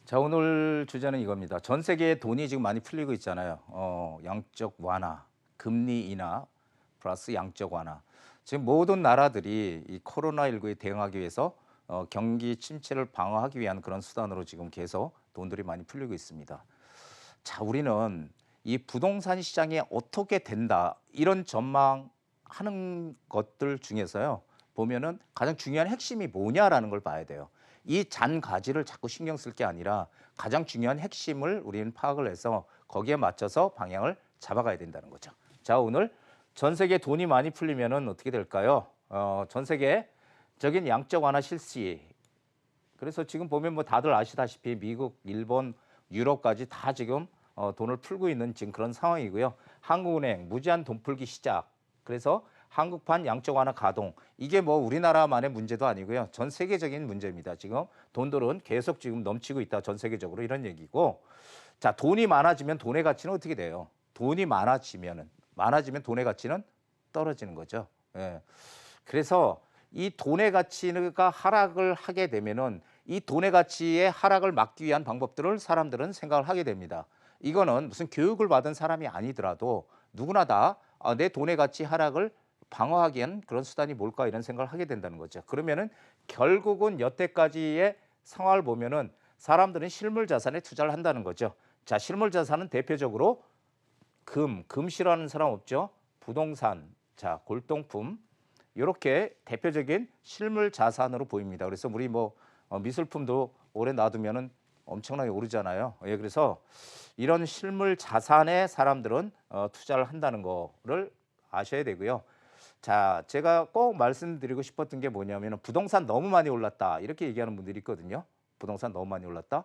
자, 오늘 주제는 이겁니다. 전 세계에 돈이 지금 많이 풀리고 있잖아요. 양적 완화, 금리 인하 플러스 양적 완화. 지금 모든 나라들이 이 코로나19에 대응하기 위해서 경기 침체를 방어하기 위한 그런 수단으로 지금 계속 돈들이 많이 풀리고 있습니다. 자, 우리는 이 부동산 시장이 어떻게 된다 이런 전망하는 것들 중에서요 보면은 가장 중요한 핵심이 뭐냐라는 걸 봐야 돼요. 이 잔가지를 자꾸 신경 쓸 게 아니라 가장 중요한 핵심을 우리는 파악을 해서 거기에 맞춰서 방향을 잡아가야 된다는 거죠. 자, 오늘 전 세계 돈이 많이 풀리면은 어떻게 될까요? 전 세계적인 양적 완화 실시. 그래서 지금 보면 뭐 다들 아시다시피 미국, 일본, 유럽까지 다 지금 돈을 풀고 있는 지금 그런 상황이고요. 한국은행 무제한 돈 풀기 시작. 그래서 한국판 양적 완화 가동. 이게 뭐 우리나라만의 문제도 아니고요. 전 세계적인 문제입니다. 지금 돈들은 계속 지금 넘치고 있다. 전 세계적으로 이런 얘기고. 자, 돈이 많아지면 돈의 가치는 어떻게 돼요? 돈이 많아지면 돈의 가치는 떨어지는 거죠. 예. 그래서 이 돈의 가치가 하락을 하게 되면은 이 돈의 가치의 하락을 막기 위한 방법들을 사람들은 생각을 하게 됩니다. 이거는 무슨 교육을 받은 사람이 아니더라도 누구나 다 내 돈의 가치 하락을 방어하기 위한 그런 수단이 뭘까 이런 생각을 하게 된다는 거죠. 그러면은 결국은 여태까지의 상황을 보면은 사람들은 실물 자산에 투자를 한다는 거죠. 자, 실물 자산은 대표적으로 금 싫어하는 사람 없죠? 부동산, 자, 골동품, 이렇게 대표적인 실물 자산으로 보입니다. 그래서 우리 뭐 미술품도 오래 놔두면은 엄청나게 오르잖아요. 예, 그래서 이런 실물 자산에 사람들은 투자를 한다는 거를 아셔야 되고요. 자, 제가 꼭 말씀드리고 싶었던 게 뭐냐면 부동산 너무 많이 올랐다 이렇게 얘기하는 분들이 있거든요. 부동산 너무 많이 올랐다.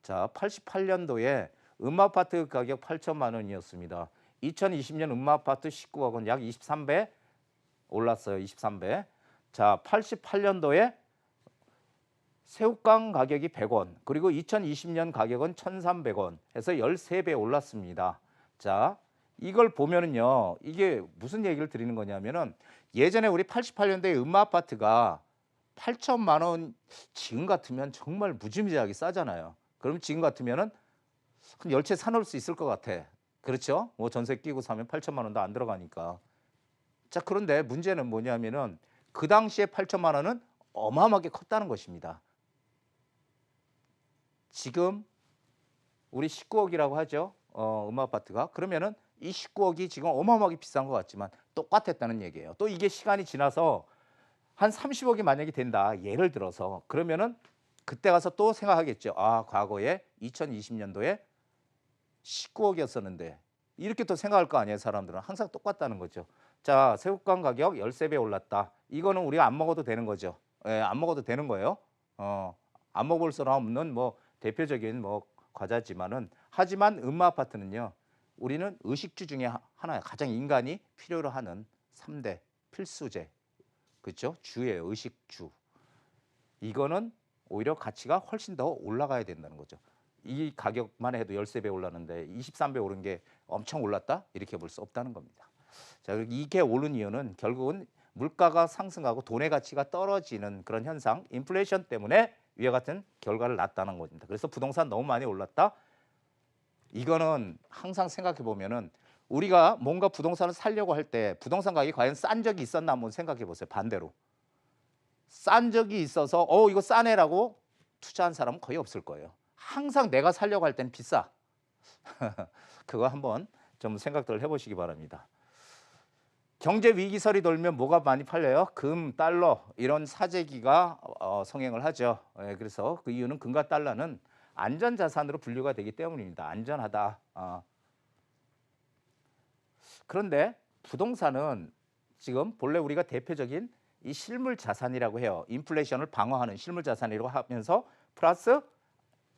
자, 88년도에 음아파트 가격 8천만 원이었습니다. 2020년 음아파트 19억 원, 약 23배 올랐어요. 23배. 자, 88년도에 새우깡 가격이 100원, 그리고 2020년 가격은 1,300원 해서 13배 올랐습니다. 자, 이걸 보면은요, 이게 무슨 얘기를 드리는 거냐면은 예전에 우리 88년도에 음아파트가 8천만 원 지금 같으면 정말 무지무지하게 싸잖아요. 그럼 지금 같으면은 한 10채 사놓을 수 있을 것 같아. 그렇죠? 뭐 전세 끼고 사면 8천만 원도 안 들어가니까. 자, 그런데 문제는 뭐냐면은 그 당시에 8천만 원은 어마어마하게 컸다는 것입니다. 지금 우리 19억이라고 하죠. 음아파트가. 그러면은 이 19억이 지금 어마어마하게 비싼 것 같지만 똑같았다는 얘기예요. 또 이게 시간이 지나서 한 30억이 만약에 된다. 예를 들어서. 그러면은 그때 가서 또 생각하겠죠. 아, 과거에 2020년도에 19억이었었는데 이렇게 또 생각할 거 아니에요. 사람들은 항상 똑같다는 거죠. 자, 새우깡 가격 13배 올랐다. 이거는 우리가 안 먹어도 되는 거죠. 예, 안 먹어도 되는 거예요. 안 먹을 수 없는 뭐 대표적인 뭐 과자지만은, 하지만 아파트는요, 우리는 의식주 중에 하나야. 가장 인간이 필요로 하는 3대 필수제, 그렇죠? 주예요. 의식주. 이거는 오히려 가치가 훨씬 더 올라가야 된다는 거죠. 이 가격만 해도 13배 올랐는데 23배 오른 게 엄청 올랐다? 이렇게 볼 수 없다는 겁니다. 자, 이게 오른 이유는 결국은 물가가 상승하고 돈의 가치가 떨어지는 그런 현상, 인플레이션 때문에 위와 같은 결과를 낳았다는 겁니다. 그래서 부동산 너무 많이 올랐다? 이거는 항상 생각해 보면은 우리가 뭔가 부동산을 살려고 할 때 부동산 가격이 과연 싼 적이 있었나 한번 생각해 보세요. 반대로. 싼 적이 있어서 이거 싸네라고 투자한 사람은 거의 없을 거예요. 항상 내가 살려고 할 때는 비싸. 그거 한번 좀 생각들 해보시기 바랍니다. 경제 위기설이 돌면 뭐가 많이 팔려요? 금, 달러 이런 사재기가 성행을 하죠. 예, 그래서 그 이유는 금과 달러는 안전자산으로 분류가 되기 때문입니다. 안전하다. 그런데 부동산은 지금 본래 우리가 대표적인 이 실물 자산이라고 해요. 인플레이션을 방어하는 실물 자산이라고 하면서 플러스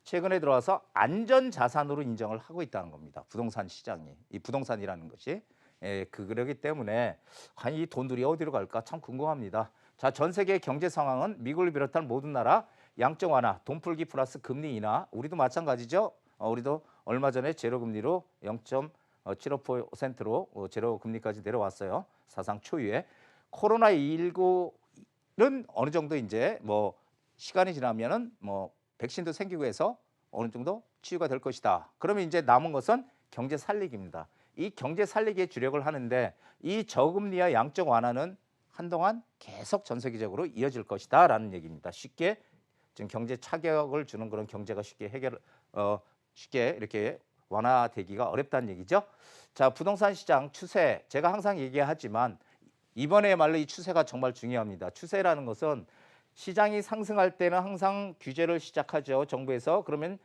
최근에 들어와서 안전 자산으로 인정을 하고 있다는 겁니다. 부동산 시장이. 이 부동산이라는 것이. 예, 그러기 때문에 과연 이 돈들이 어디로 갈까 참 궁금합니다. 자, 전 세계 경제 상황은 미국을 비롯한 모든 나라 양적 완화, 돈 풀기 플러스 금리 인하. 우리도 마찬가지죠. 우리도 얼마 전에 제로 금리로 0.75%로 제로 금리까지 내려왔어요. 사상 초유의. 코로나19는 어느 정도 이제 뭐 시간이 지나면은 뭐 백신도 생기고 해서 어느 정도 치유가 될 것이다. 그러면 이제 남은 것은 경제 살리기입니다. 이 경제 살리기에 주력을 하는데 이 저금리와 양적 완화는 한동안 계속 전 세계적으로 이어질 것이다라는 얘기입니다. 쉽게 지금 경제 타격을 주는 그런 경제가 쉽게 이렇게 완화되기가 어렵다는 얘기죠. 자, 부동산 시장 추세 제가 항상 얘기하지만 이번에야말로 이 추세가 정말 중요합니다. 추세라는 것은 시장이 상승할 때는 항상 규제를 시작하죠. 정부에서. 그러면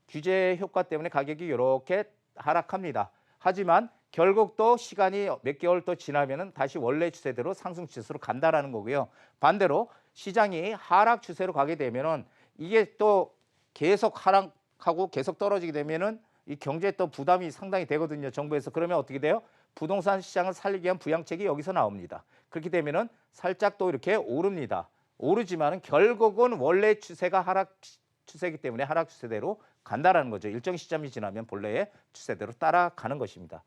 규제 효과 때문에 가격이 이렇게 하락합니다. 하지만 결국 또 시간이 몇 개월 또 지나면은 다시 원래 추세대로 상승 추세로 간다라는 거고요. 반대로 시장이 하락 추세로 가게 되면은 이게 또 계속 하락하고 계속 떨어지게 되면은 이 경제에 또 부담이 상당히 되거든요. 정부에서. 그러면 어떻게 돼요? 부동산 시장을 살리기 위한 부양책이 여기서 나옵니다. 그렇게 되면은 살짝 또 이렇게 오릅니다. 오르지만은 결국은 원래 추세가 하락 추세이기 때문에 하락 추세대로 간다라는 거죠. 일정 시점이 지나면 본래의 추세대로 따라가는 것입니다.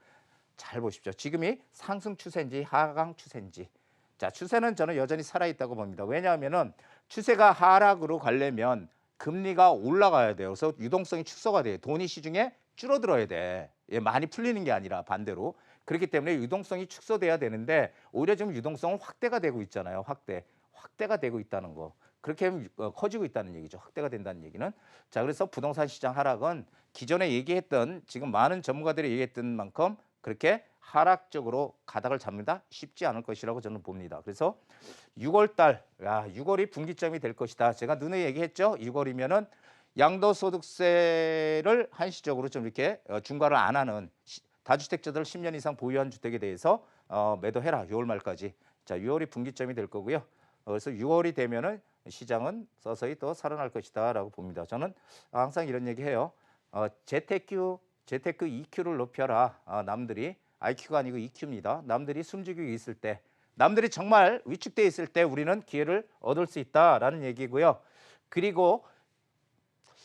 잘 보십시오. 지금이 상승 추세인지 하강 추세인지. 자, 추세는 저는 여전히 살아있다고 봅니다. 왜냐하면은 추세가 하락으로 가려면 금리가 올라가야 돼요. 그래서 유동성이 축소가 돼요. 돈이 시중에 줄어들어야 돼. 예, 많이 풀리는 게 아니라 반대로. 그렇기 때문에 유동성이 축소돼야 되는데 오히려 지금 유동성은 확대가 되고 있잖아요. 확대가 되고 있다는 거. 그렇게 하면 커지고 있다는 얘기죠. 확대가 된다는 얘기는. 자, 그래서 부동산 시장 하락은 기존에 얘기했던 지금 많은 전문가들이 얘기했던 만큼 그렇게 하락적으로 가닥을 잡는다 쉽지 않을 것이라고 저는 봅니다. 그래서 6월 달, 6월이 분기점이 될 것이다. 제가 눈에 얘기했죠. 6월이면은 양도소득세를 한시적으로 좀 이렇게 중과를 안 하는 다주택자들 10년 이상 보유한 주택에 대해서 매도해라. 6월 말까지. 자, 6월이 분기점이 될 거고요. 그래서 6월이 되면은 시장은 서서히 또 살아날 것이다라고 봅니다. 저는 항상 이런 얘기해요. 재테크 EQ를 높여라. 남들이 IQ가 아니고 EQ입니다. 남들이 숨죽이고 있을 때, 남들이 정말 위축돼 있을 때 우리는 기회를 얻을 수 있다라는 얘기고요. 그리고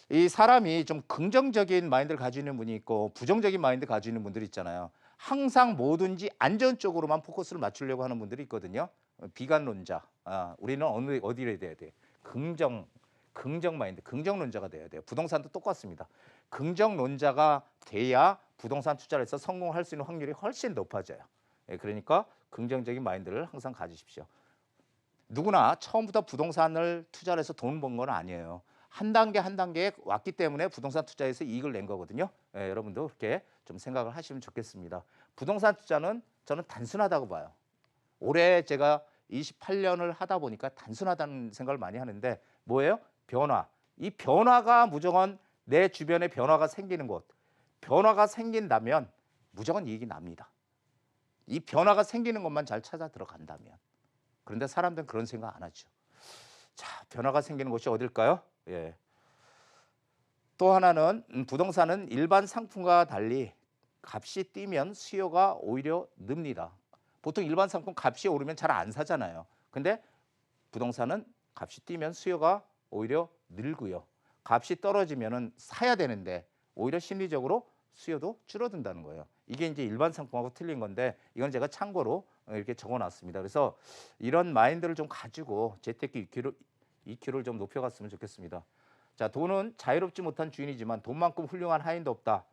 이 사람이 좀 긍정적인 마인드를 가지고 있는 분이 있고 부정적인 마인드 가지고 있는 분들이 있잖아요. 항상 뭐든지 안전 쪽으로만 포커스를 맞추려고 하는 분들이 있거든요. 비관론자. 우리는 어디를 돼야 돼? 긍정 마인드, 긍정론자가 돼야 돼요. 부동산도 똑같습니다. 긍정론자가 돼야 부동산 투자를 해서 성공할 수 있는 확률이 훨씬 높아져요. 예, 그러니까 긍정적인 마인드를 항상 가지십시오. 누구나 처음부터 부동산을 투자를 해서 돈 번 건 아니에요. 한 단계 한 단계 왔기 때문에 부동산 투자에서 이익을 낸 거거든요. 예, 여러분도 그렇게 좀 생각을 하시면 좋겠습니다. 부동산 투자는 저는 단순하다고 봐요. 올해 제가 28년을 하다 보니까 단순하다는 생각을 많이 하는데 뭐예요? 변화. 이 변화가 무조건 내 주변에 변화가 생기는 곳. 변화가 생긴다면 무조건 이익이 납니다. 이 변화가 생기는 것만 잘 찾아 들어간다면. 그런데 사람들은 그런 생각 안 하죠. 자, 변화가 생기는 곳이 어딜까요? 예. 또 하나는 부동산은 일반 상품과 달리 값이 뛰면 수요가 오히려 늡니다. 보통 일반 상품 값이 오르면 잘 안 사잖아요. 근데 부동산은 값이 뛰면 수요가 오히려 늘고요. 값이 떨어지면은 사야 되는데 오히려 심리적으로 수요도 줄어든다는 거예요. 이게 이제 일반 상품하고 틀린 건데 이건 제가 참고로 이렇게 적어놨습니다. 그래서 이런 마인드를 좀 가지고 재테크 EQ를 좀 높여갔으면 좋겠습니다. 자, 돈은 자유롭지 못한 주인이지만 돈만큼 훌륭한 하인도 없다.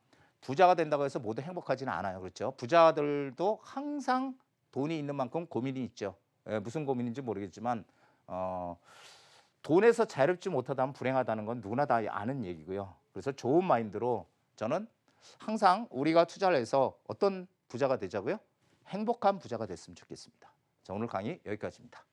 부자가 된다고 해서 모두 행복하지는 않아요. 그렇죠? 부자들도 항상 돈이 있는 만큼 고민이 있죠. 무슨 고민인지 모르겠지만 돈에서 자유롭지 못하다면 불행하다는 건 누구나 다 아는 얘기고요. 그래서 좋은 마인드로 저는 항상 우리가 투자를 해서 어떤 부자가 되자고요? 행복한 부자가 됐으면 좋겠습니다. 자, 오늘 강의 여기까지입니다.